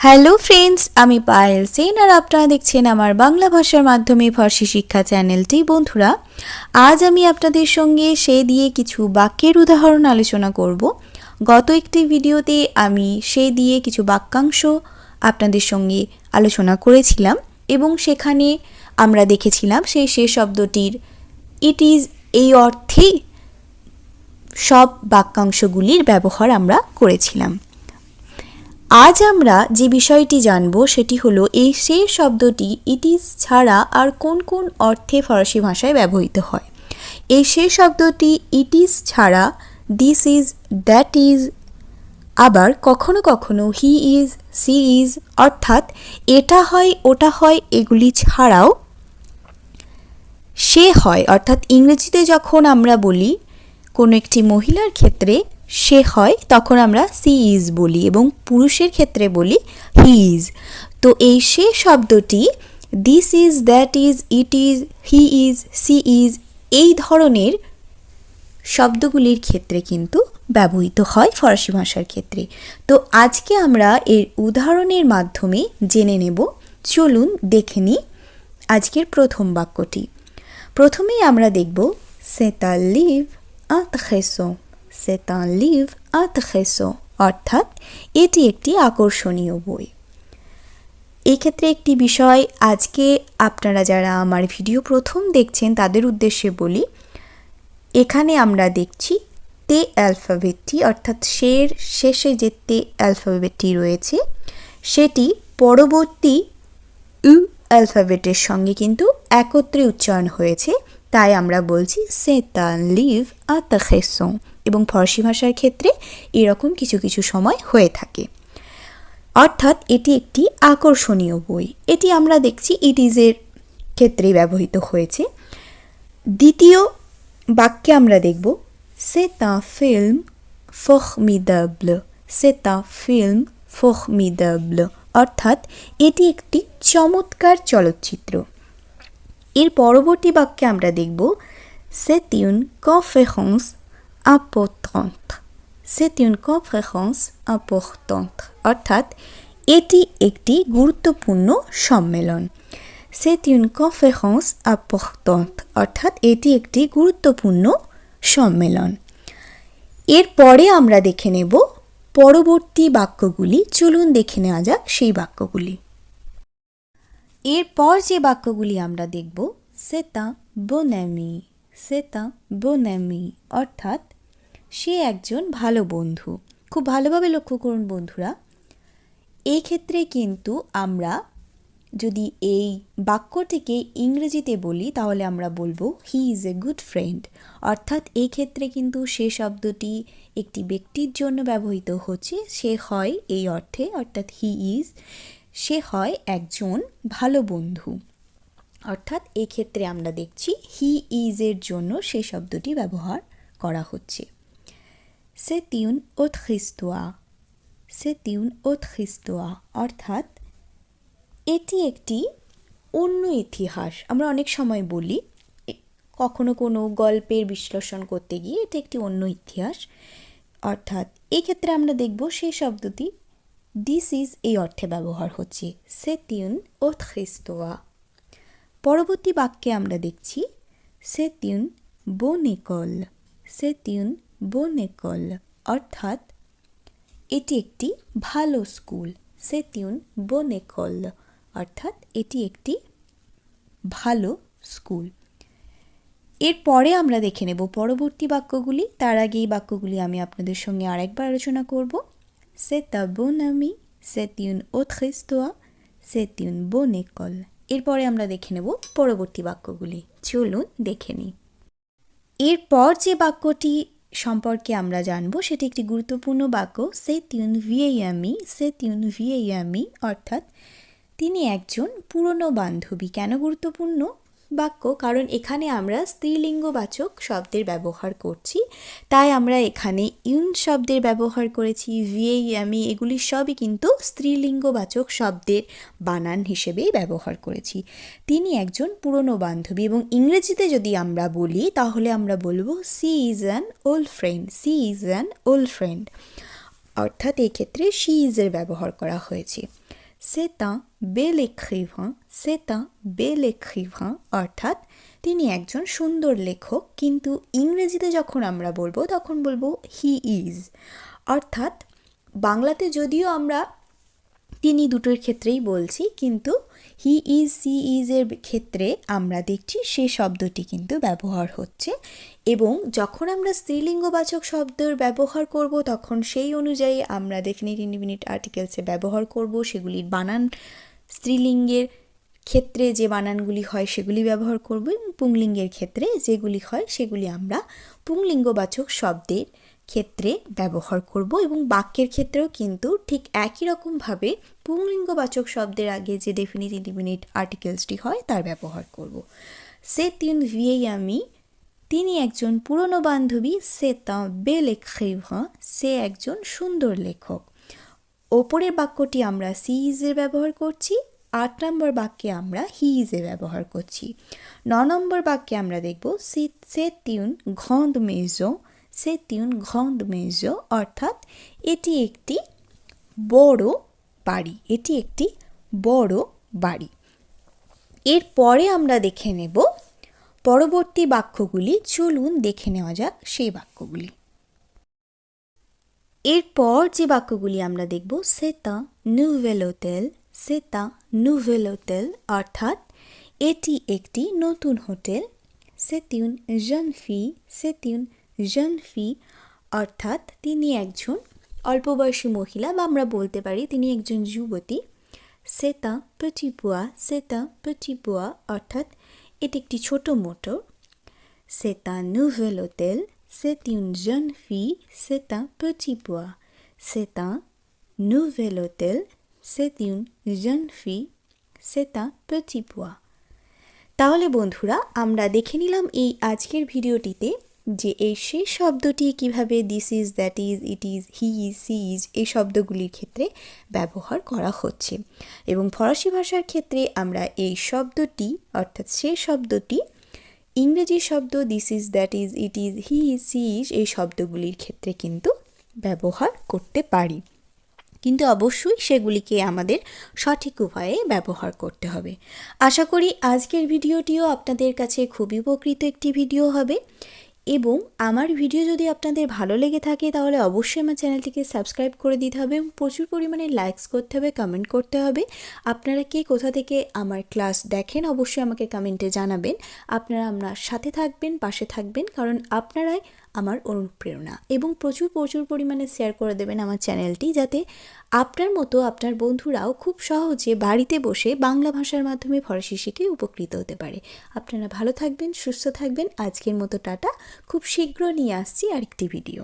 Hello friends, আমি পায়েল সেন আর আপনারা দেখছেন আমার বাংলা ভাষার মাধ্যমে ফার্সি শিক্ষা চ্যানেলটি। বন্ধুরা, আজ আমি আপনাদের সঙ্গে সে দিয়ে কিছু বাক্যের উদাহরণ আলোচনা করব। গত একটি ভিডিওতে আমি সে দিয়ে কিছু বাক্যাংশ আপনাদের সঙ্গে আলোচনা করেছিলাম এবং সেখানে আমরা দেখেছিলাম সে শব্দটির ইট ইজ এই অর্থেই সব বাক্যাংশগুলির ব্যবহার আমরা করেছিলাম। আজ আমরা যে বিষয়টি জানব সেটি হলো এই সে শব্দটি ইট ইজ ছাড়া আর কোন কোন অর্থে ফরাসি ভাষায় ব্যবহৃত হয়। এই সে শব্দটি ইট ইজ ছাড়া দিস ইজ, দ্যাট ইজ, আবার কখনো কখনো হি ইজ, সি ইজ অর্থাৎ এটা হয় ওটা হয় এগুলি ছাড়াও সে হয়, অর্থাৎ ইংরেজিতে যখন আমরা বলি কোনো একটি মহিলার ক্ষেত্রে সে হয় তখন আমরা সি ইজ বলি এবং পুরুষের ক্ষেত্রে বলি হি ইজ। তো এই সে শব্দটি this is, that is, it is, he is, she is এই ধরনের শব্দগুলির ক্ষেত্রে কিন্তু ব্যবহৃত হয় ফরাসি ভাষার ক্ষেত্রে। তো আজকে আমরা এর উদাহরণের মাধ্যমে জেনে নেব। চলুন দেখে নিই আজকের প্রথম বাক্যটি। প্রথমেই আমরা দেখব c'est un livre intéressant, c'est un livre intéressant অর্থাৎ এটি একটি আকর্ষণীয় বই। এই ক্ষেত্রে একটি বিষয় আজকে আপনারা যারা আমার ভিডিও প্রথম দেখছেন তাদের উদ্দেশ্যে বলি, এখানে আমরা দেখছি তে অ্যালফাবেটটি অর্থাৎ সের শেষে যে তে অ্যালফাবেটটি রয়েছে সেটি পরবর্তী উ অ্যালফাবেটের সঙ্গে কিন্তু একত্রে উচ্চারণ হয়েছে, তাই আমরা বলছি c'est un livre intéressant এবং ফরাসি ভাষার ক্ষেত্রে এরকম কিছু কিছু সময় হয়ে থাকে। অর্থাৎ এটি একটি আকর্ষণীয় বই। এটি আমরা দেখছি ইট ইজের ক্ষেত্রে ব্যবহৃত হয়েছে। দ্বিতীয় বাক্যে আমরা দেখব c'est un film formidable, c'est un film formidable অর্থাৎ এটি একটি চমৎকার চলচ্চিত্র। এর পরবর্তী বাক্যে আমরা দেখব c'est une conférence importante, c'est une conférence importante অর্থাৎ এটি একটি গুরুত্বপূর্ণ সম্মেলন। c'est une conférence importante অর্থাৎ এটি একটি গুরুত্বপূর্ণ সম্মেলন। এরপরে আমরা দেখে নেব পরবর্তী বাক্যগুলি। চলুন দেখে নেওয়া যাক সেই বাক্যগুলি। এরপর যে বাক্যগুলি আমরা দেখব c'est un bon ami, c'est un bon ami অর্থাৎ সে একজন ভালো বন্ধু। খুব ভালোভাবে লক্ষ্য করুন বন্ধুরা, এই ক্ষেত্রে কিন্তু আমরা যদি এই বাক্যটিকে ইংরেজিতে বলি তাহলে আমরা বলবো he is a good friend অর্থাৎ এই ক্ষেত্রে কিন্তু সে শব্দটি একটি ব্যক্তির জন্য ব্যবহৃত হচ্ছে। সে হয় এই অর্থে অর্থাৎ হি ইজ, সে হয় একজন ভালো বন্ধু অর্থাৎ এই ক্ষেত্রে আমরা দেখছি হি ইজের জন্য সে শব্দটি ব্যবহার করা হচ্ছে। c'est une autre histoire, c'est une autre histoire অর্থাৎ এটি একটি অন্য ইতিহাস। আমরা অনেক সময় বলি কখনো কোনো গল্পের বিশ্লেষণ করতে গিয়ে এটি একটি অন্য ইতিহাস অর্থাৎ এই ক্ষেত্রে আমরা দেখব সেই শব্দটি দিস ইজ এই অর্থে ব্যবহার হচ্ছে c'est une autre histoire। পরবর্তী বাক্যে আমরা দেখছি c'est une bonne école, c'est une bonne école অর্থাৎ এটি একটি ভালো school. c'est une bonne école অর্থাৎ এটি একটি ভালো স্কুল। এরপরে আমরা দেখে নেব পরবর্তী বাক্যগুলি। তার আগে এই বাক্যগুলি আমি আপনাদের সঙ্গে আরেকবার আলোচনা করব। c'est un bon ami, c'est une autre histoire, c'est une bonne école। এরপরে আমরা দেখে নেব পরবর্তী বাক্যগুলি। চলুন দেখে নিই। এরপর যে বাক্যটি সম্পর্কে আমরা জানব সেটি একটি গুরুত্বপূর্ণ বাক্য c'est une vieille amie, c'est une vieille amie অর্থাৎ তিনি একজন পুরনো বান্ধবী। কেন গুরুত্বপূর্ণ বাক্য? কারণ এখানে আমরা স্ত্রীলিঙ্গবাচক শব্দের ব্যবহার করছি, তাই আমরা এখানে ইউন শব্দের ব্যবহার করেছি। ভিয়েই আমি এগুলি সবই কিন্তু স্ত্রীলিঙ্গবাচক শব্দের বানান হিসেবেই ব্যবহার করেছি। তিনি একজন পুরনো বান্ধবী এবং ইংরেজিতে যদি আমরা বলি তাহলে আমরা বলবো she is an old friend, she is an old friend অর্থাৎ এই ক্ষেত্রে শি ইজের ব্যবহার করা হয়েছে। c'est un bel écrivain, c'est un bel écrivain অর্থাৎ তিনি একজন সুন্দর লেখক, কিন্তু ইংরেজিতে যখন আমরা বলবো তখন বলবো হি ইজ। অর্থাৎ বাংলাতে যদিও আমরা তিনি দুটোর ক্ষেত্রেই বলছি, কিন্তু হি ইজ সি ইজ এর ক্ষেত্রে আমরা দেখছি সে শব্দটি কিন্তু ব্যবহার হচ্ছে, এবং যখন আমরা স্ত্রীলিঙ্গবাচক শব্দের ব্যবহার করব তখন সেই অনুযায়ী আমরা ডেফিনিট ইনডিফিনিট আর্টিকেলসে ব্যবহার করব, সেগুলির বানান স্ত্রীলিঙ্গের ক্ষেত্রে যে বানানগুলি হয় সেগুলি ব্যবহার করব, এবং পুংলিঙ্গের ক্ষেত্রে যেগুলি হয় সেগুলি আমরা পুংলিঙ্গবাচক শব্দের ক্ষেত্রে ব্যবহার করব, এবং বাক্যের ক্ষেত্রেও কিন্তু ঠিক একই রকমভাবে পুংলিঙ্গবাচক শব্দের আগে যে ডেফিনিট ইনডিফিনিট আর্টিকেলসটি হয় তার ব্যবহার করব। c'est une vieille amie, তিনি একজন পুরনো বান্ধবী, c'est un bel écrivain, সে একজন সুন্দর লেখক। ওপরের বাক্যটি আমরা সি ইজের ব্যবহার করছি, 8 নম্বর বাক্যে আমরা হি ইজের ব্যবহার করছি। 9 নম্বর বাক্যে আমরা দেখব c'est une grande maison, c'est une grande maison অর্থাৎ এটি একটি বড় বাড়ি, এটি একটি বড় বাড়ি। এরপরে আমরা দেখে নেব পরবর্তী বাক্যগুলি, চলুন দেখে নেওয়া যাক সেই বাক্যগুলি। এরপর যে বাক্যগুলি আমরা দেখব c'est un nouvel hôtel, c'est un nouvel hôtel অর্থাৎ এটি একটি নতুন hotel. c'est une jeune fille, c'est une jeune fille অর্থাৎ তিনি একজন অল্পবয়সী মহিলা, বা আমরা বলতে পারি তিনি একজন যুবতী। c'est un petit bois, c'est un petit bois অর্থাৎ এটি একটি ছোট motor. c'est un nouvel hôtel, c'est une jeune fille, c'est un petit bois, c'est un nouvel hôtel, c'est une jeune fille, c'est un petit bois। তাহলে বন্ধুরা, আমরা দেখে নিলাম এই আজকের ভিডিওটিতে যে এই শেষ শব্দটি কিভাবে this is, that is, it is, he is, she is এই শব্দগুলির ক্ষেত্রে ব্যবহার করা হচ্ছে, এবং ফরাসি ভাষার ক্ষেত্রে আমরা এই শব্দটি অর্থাৎ শেষ শব্দটি ইংরেজি শব্দ this is, that is, it is, he is, she is এই শব্দগুলির ক্ষেত্রে কিন্তু ব্যবহার করতে পারি, কিন্তু অবশ্যই সেগুলিকে আমাদের সঠিক উপায়ে ব্যবহার করতে হবে। আশা করি আজকের ভিডিওটিও আপনাদের কাছে খুবই উপকৃত একটি ভিডিও হবে, এবং আমার ভিডিও যদি আপনাদের ভালো লেগে থাকে তাহলে অবশ্যই আমার চ্যানেলটিকে সাবস্ক্রাইব করে দিতে হবে, এবং প্রচুর পরিমাণে লাইকস করতে হবে, কমেন্ট করতে হবে। আপনারা কে কোথা থেকে আমার ক্লাস দেখেন অবশ্যই আমাকে কমেন্টে জানাবেন। আপনারা আমার সাথে থাকবেন, পাশে থাকবেন, কারণ আপনারাই আমার অনুপ্রেরণা, এবং প্রচুর পরিমাণে শেয়ার করে দেবেন আমার চ্যানেলটি, যাতে আপনার মতো আপনার বন্ধুরাও খুব সহজে বাড়িতে বসে বাংলা ভাষার মাধ্যমে ফরাসি শিখে উপকৃত হতে পারে। আপনারা ভালো থাকবেন, সুস্থ থাকবেন। আজকের মতো টাটা, খুব শীঘ্র নিয়ে আসছি আরেকটি ভিডিও।